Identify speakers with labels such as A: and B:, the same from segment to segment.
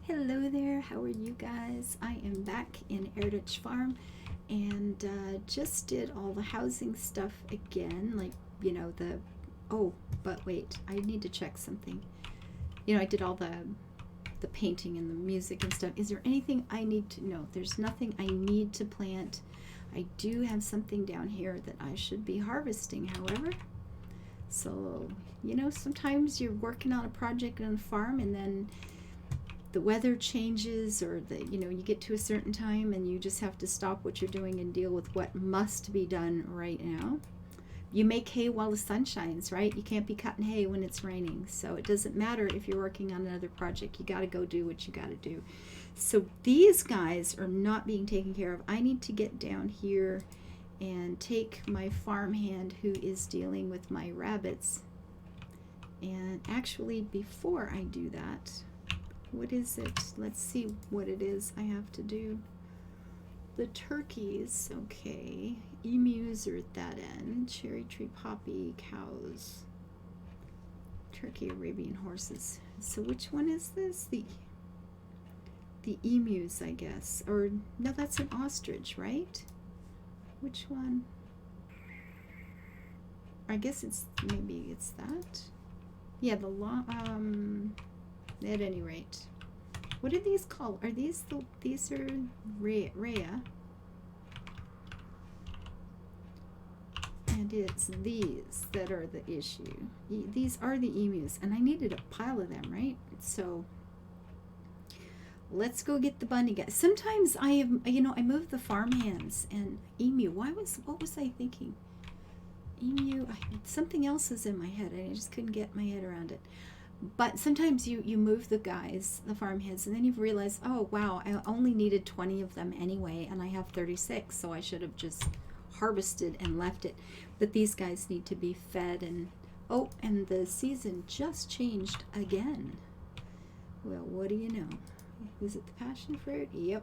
A: Hello there, how are you guys? I am back in Erdich Farm and just did all the housing stuff again, like, oh, but wait, I need to check something. I did all the painting and the music and stuff. Is there anything I need to know? There's nothing I need to plant. I do have something down here that I should be harvesting, however. So, sometimes you're working on a project on a farm and then the weather changes, or you get to a certain time and you just have to stop what you're doing and deal with what must be done right now. You make hay while the sun shines, right? You can't be cutting hay when it's raining. So it doesn't matter if you're working on another project. You got to go do what you got to do. So these guys are not being taken care of. I need to get down here and take my farmhand who is dealing with my rabbits. And actually, before I do that, what is it? Let's see what it is I have to do. The turkeys, okay. Emus are at that end. Cherry tree poppy, cows. Turkey Arabian horses. So which one is this? The emus, I guess. Or no, that's an ostrich, right? Which one? I guess maybe it's that. Yeah, at any rate, what are these called? Are these these are Rhea, and it's these that are the issue. These are the emus, and I needed a pile of them, right? So let's go get the bunny guys. Sometimes I move the farmhands and emu. What was I thinking? Emu. Something else is in my head. I just couldn't get my head around it. But sometimes you move the guys, the farmhands, and then you realize, oh wow, I only needed 20 of them anyway, and I have 36, so I should have just harvested and left it. But these guys need to be fed, and and the season just changed again. Well, what do you know? Was it the passion fruit? Yep.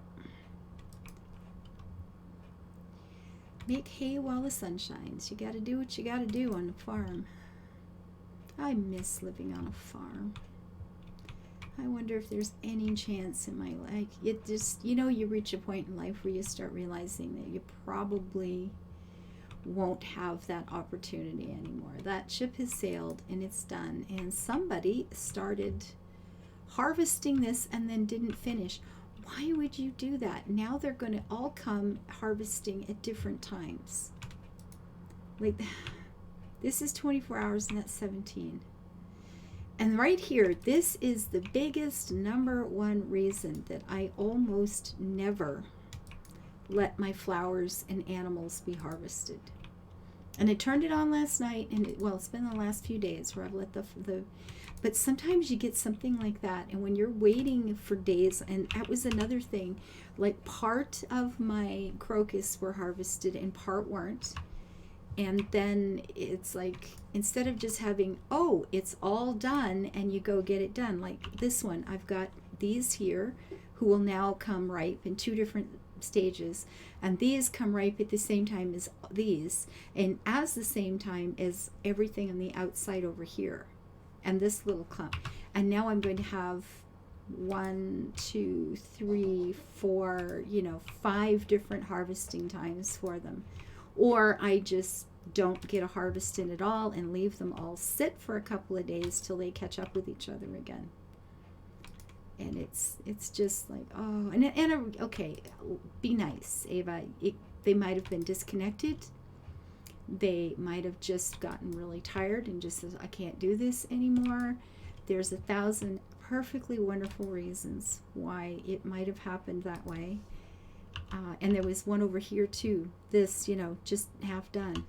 A: Make hay while the sun shines. You gotta do what you gotta do on the farm. I miss living on a farm. I wonder if there's any chance in my life. It just, you reach a point in life where you start realizing that you probably won't have that opportunity anymore. That ship has sailed and it's done. And somebody started harvesting this and then didn't finish. Why would you do that? Now they're going to all come harvesting at different times. Like, this is 24 hours and that's 17. And right here, this is the biggest number one reason that I almost never let my flowers and animals be harvested. And I turned it on last night, and it's been the last few days where I've let but sometimes you get something like that, and when you're waiting for days, and that was another thing, like part of my crocus were harvested and part weren't. And then it's like, instead of just having, it's all done and you go get it done, like this one, I've got these here who will now come ripe in 2 different stages, and these come ripe at the same time as these, and as the same time as everything on the outside over here, and this little clump. And now I'm going to have 1, 2, 3, 4, 5 different harvesting times for them. Or I just don't get a harvest in at all and leave them all sit for a couple of days till they catch up with each other again. And it's just like, okay, be nice, Ava. They might have been disconnected. They might have just gotten really tired and just says, I can't do this anymore. There's 1,000 perfectly wonderful reasons why it might have happened that way. And there was one over here too. This, just half done.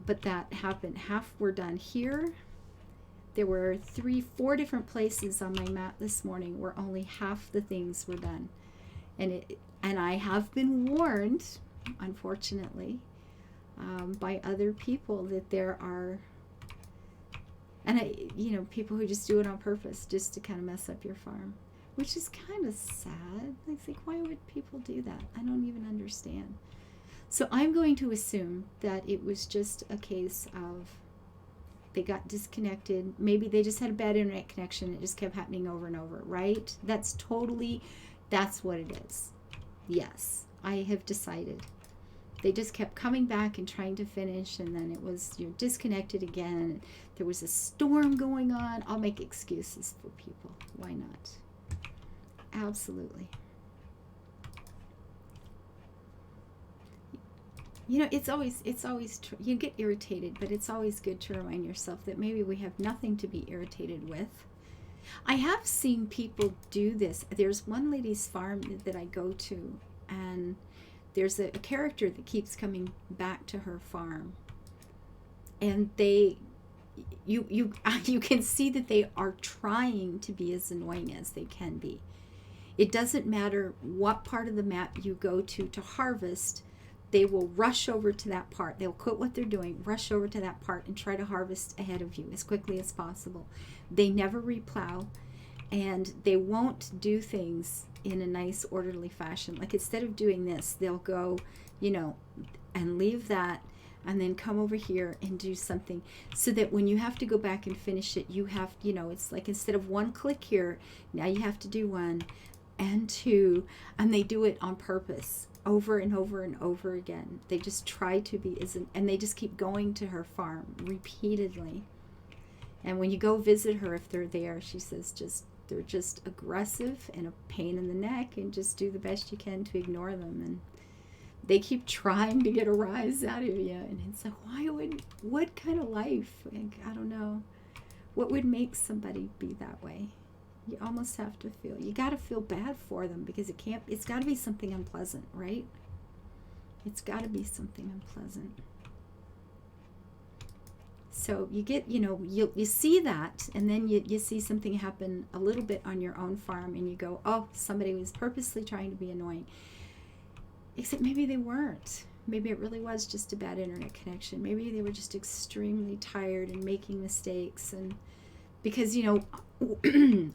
A: But that happened. Half were done here. There were 3, 4 different places on my map this morning where only half the things were done. And I have been warned, unfortunately, by other people that there are, people who just do it on purpose just to kind of mess up your farm. Which is kind of sad. I think, why would people do that? I don't even understand. So I'm going to assume that it was just a case of they got disconnected. Maybe they just had a bad internet connection. It just kept happening over and over, right? That's what it is. Yes, I have decided. They just kept coming back and trying to finish, and then it was, you're disconnected again. There was a storm going on. I'll make excuses for people. Why not? Absolutely. You know, it's always you get irritated, but it's always good to remind yourself that maybe we have nothing to be irritated with. I have seen people do this. There's one lady's farm that I go to, and there's a character that keeps coming back to her farm, and you can see that they are trying to be as annoying as they can be. It doesn't matter what part of the map you go to harvest. They will rush over to that part. They'll quit what they're doing, rush over to that part, and try to harvest ahead of you as quickly as possible. They never replow, and they won't do things in a nice, orderly fashion. Like, instead of doing this, they'll go, and leave that, and then come over here and do something, so that when you have to go back and finish it, you have, it's like, instead of one click here, now you have to do 1 and 2, and they do it on purpose. Over and over and over again. They just try to be, and they just keep going to her farm repeatedly. And when you go visit her, if they're there, she says they're just aggressive and a pain in the neck, and just do the best you can to ignore them. And they keep trying to get a rise out of you. And it's like, what kind of life? Like, I don't know. What would make somebody be that way? You almost have to you got to feel bad for them, because it's got to be something unpleasant, right? It's got to be something unpleasant. So you get, you see that, and then you see something happen a little bit on your own farm, and you go, oh, somebody was purposely trying to be annoying. Except maybe they weren't. Maybe it really was just a bad internet connection. Maybe they were just extremely tired and making mistakes, and because,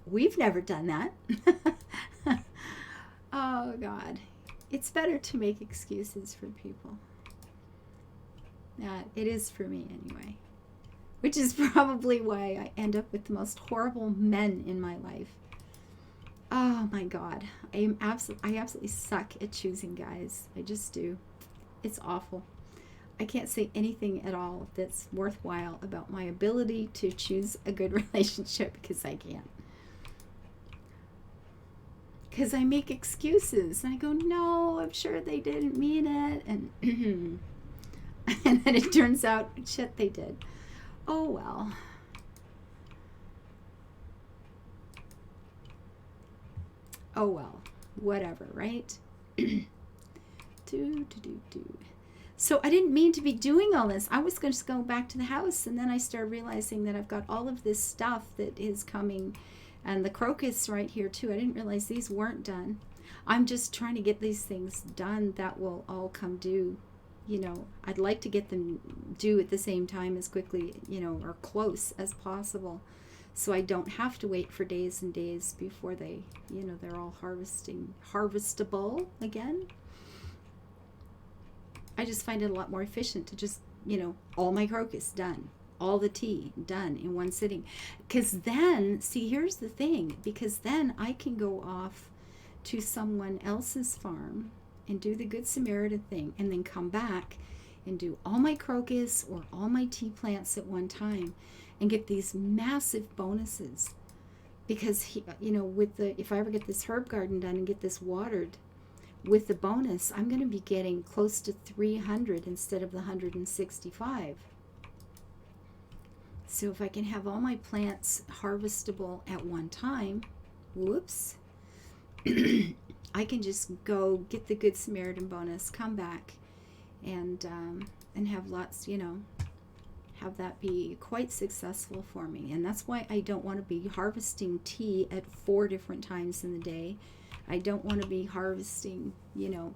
A: we've never done that. Oh, God. It's better to make excuses for people. It is for me, anyway. Which is probably why I end up with the most horrible men in my life. Oh, my God. I absolutely suck at choosing guys. I just do. It's awful. I can't say anything at all that's worthwhile about my ability to choose a good relationship, because I can't. Because I make excuses, and I go, no, I'm sure they didn't mean it, and and then it turns out, shit, they did. Oh, well. Oh, well. Whatever, right? So I didn't mean to be doing all this. I was going to go back to the house, and then I started realizing that I've got all of this stuff that is coming, and the crocus right here too. I didn't realize these weren't done. I'm just trying to get these things done that will all come due. I'd like to get them due at the same time, as quickly, or close as possible, so I don't have to wait for days and days before they're all harvestable again. I just find it a lot more efficient to just, all my crocus done, all the tea done in one sitting. Because then, see, here's the thing, because then I can go off to someone else's farm and do the Good Samaritan thing, and then come back and do all my crocus or all my tea plants at one time, and get these massive bonuses. Because, if I ever get this herb garden done and get this watered, with the bonus, I'm going to be getting close to 300 instead of the 165. So if I can have all my plants harvestable at one time, whoops, I can just go get the Good Samaritan bonus, come back, and have lots, have that be quite successful for me. And that's why I don't want to be harvesting tea at 4 different times in the day. I don't want to be harvesting, and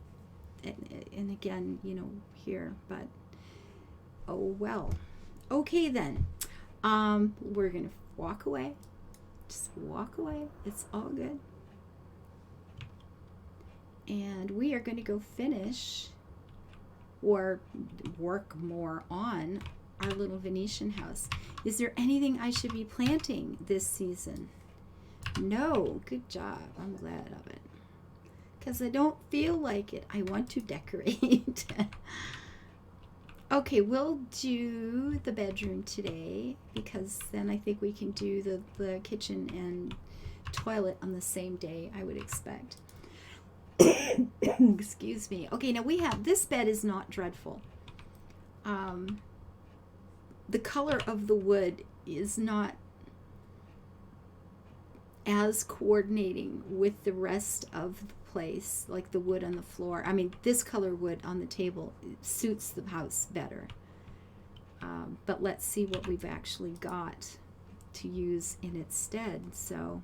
A: again, here, but oh well. Okay then. We're going to walk away. Just walk away. It's all good. And we are going to go finish or work more on our little Venetian house. Is there anything I should be planting this season? No. Good job. I'm glad of it. Because I don't feel like it. I want to decorate. Okay, we'll do the bedroom today because then I think we can do the kitchen and toilet on the same day, I would expect. Excuse me. Okay, now we have, this bed is not dreadful. The color of the wood is not as coordinating with the rest of the place, like the wood on the floor. I mean, this color wood on the table suits the house better. But let's see what we've actually got to use in its stead. So,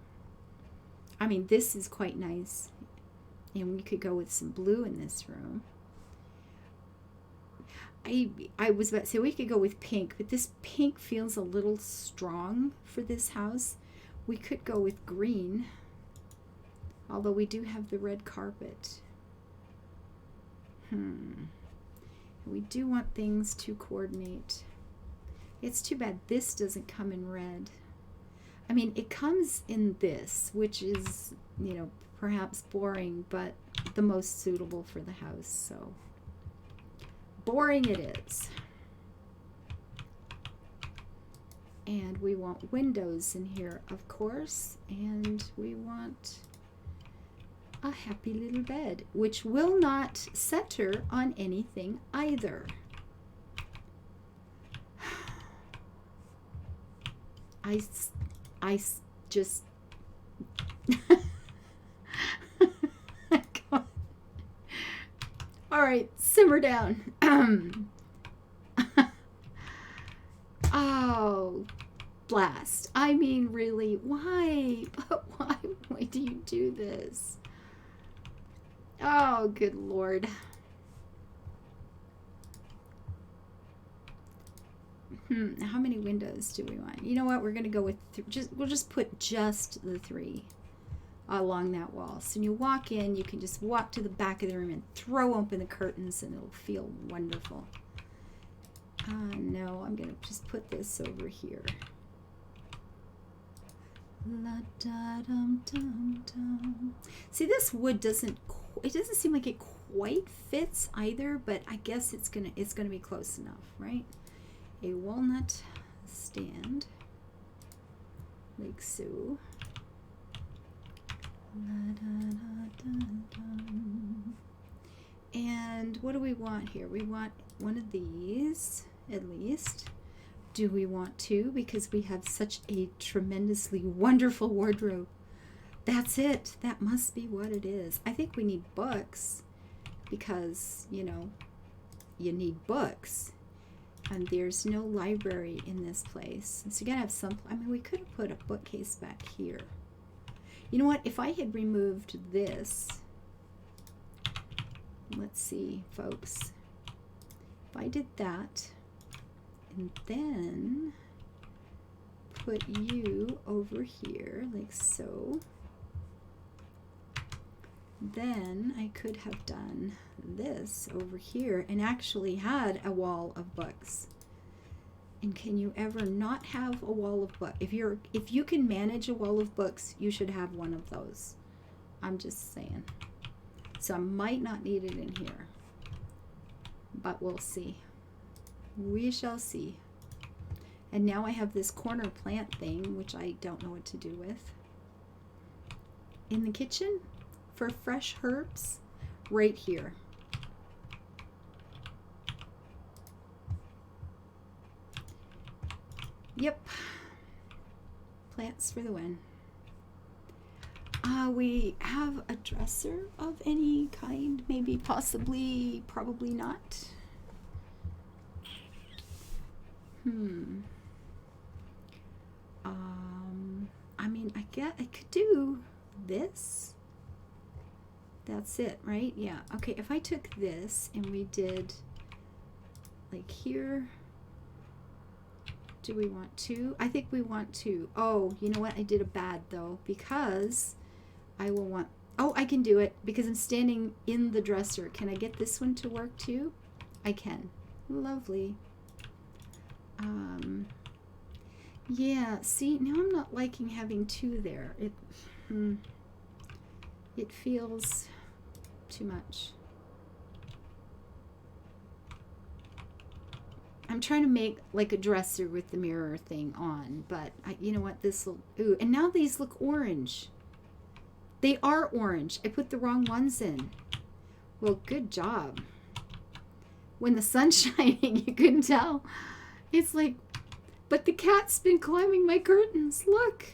A: I mean, this is quite nice. And we could go with some blue in this room. I was about to say we could go with pink, but this pink feels a little strong for this house. We could go with green, although we do have the red carpet. We do want things to coordinate. It's too bad this doesn't come in red. I mean, it comes in this, which is, you know, perhaps boring, but the most suitable for the house, so boring it is. And we want windows in here, of course, and we want a happy little bed, which will not center on anything either. I just all right, simmer down. Oh, blast. I mean, really, why? Why do you do this? Oh, good Lord. How many windows do we want? You know what? We're going to go with we'll just put just the 3 along that wall. So when you walk in, you can just walk to the back of the room and throw open the curtains and it'll feel wonderful. No, I'm going to just put this over here. La da dum dum dum. See, this wood doesn't seem like it quite fits either, but I guess it's gonna be close enough, right? A walnut stand, like so. La da da da dum. And what do we want here? We want one of these, at least. Do we want 2? Because we have such a tremendously wonderful wardrobe. That's it. That must be what it is. I think we need books because, you know, you need books. And there's no library in this place. So you gotta have some, I mean, we could have put a bookcase back here. You know what? If I had removed this, let's see, folks. If I did that, and then put you over here, like so, then I could have done this over here and actually had a wall of books. And can you ever not have a wall of books? If you can manage a wall of books, you should have one of those. I'm just saying. So I might not need it in here, but we'll see. We shall see. And now I have this corner plant thing, which I don't know what to do with. In the kitchen for fresh herbs, right here. Yep. Plants for the win. We have a dresser of any kind, maybe, possibly, probably not. I mean, I could do this. That's it, right? Yeah. Okay, if I took this and we did like here, do we want 2? I think we want 2. Oh, you know what? I did a bad though, because I will want, oh, I can do it because I'm standing in the dresser. Can I get this one to work too? I can. Lovely. Yeah, see, now I'm not liking having two there. It feels too much. I'm trying to make like a dresser with the mirror thing on, but you know what, this will, ooh, and now these look orange. They are orange. I put the wrong ones in. Well, good job. When the sun's shining, you couldn't tell. It's like, but the cat's been climbing my curtains. Look.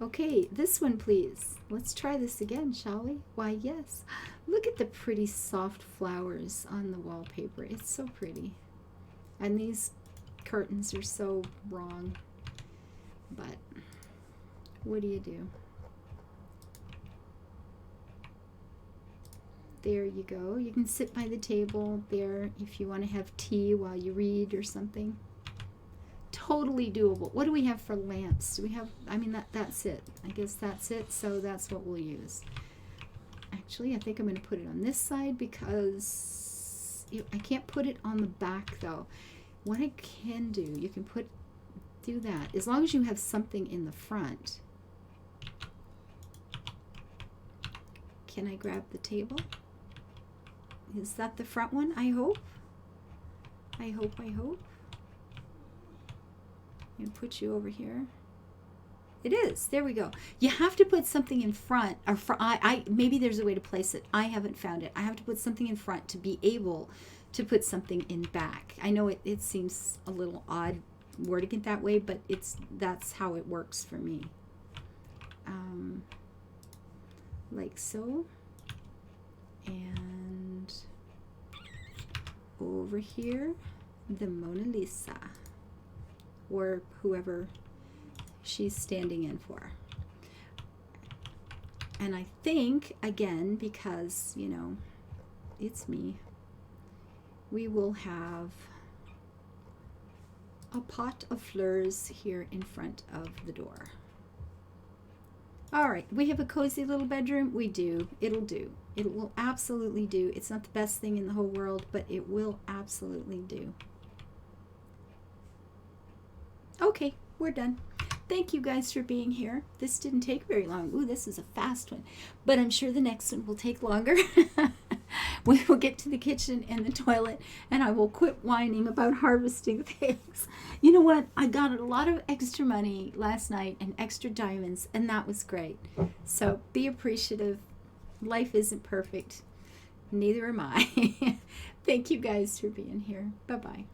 A: Okay, this one, please. Let's try this again, shall we? Why, yes. Look at the pretty soft flowers on the wallpaper. It's so pretty. And these curtains are so wrong. But what do you do? There you go. You can sit by the table there if you want to have tea while you read or something. Totally doable. What do we have for lamps? Do we have, I mean, that's it. I guess that's it, so that's what we'll use. Actually, I think I'm going to put it on this side because I can't put it on the back though. What I can do, you can do that as long as you have something in the front. Can I grab the table? Is that the front one? I hope. I hope. And put you over here. It is. There we go. You have to put something in front, or maybe there's a way to place it. I haven't found it. I have to put something in front to be able to put something in back. I know it seems a little odd wording it that way, but that's how it works for me. Like so. And over here, the Mona Lisa, or whoever she's standing in for. And I think, again, because, you know, it's me, we will have a pot of flowers here in front of the door. All right, we have a cozy little bedroom. We do. It'll do. It will absolutely do. It's not the best thing in the whole world, but it will absolutely do. Okay, we're done. Thank you guys for being here. This didn't take very long. Ooh, this is a fast one, but I'm sure the next one will take longer. We will get to the kitchen and the toilet, and I will quit whining about harvesting things. You know what? I got a lot of extra money last night and extra diamonds, and that was great. So be appreciative. Life isn't perfect. Neither am I. Thank you guys for being here. Bye-bye.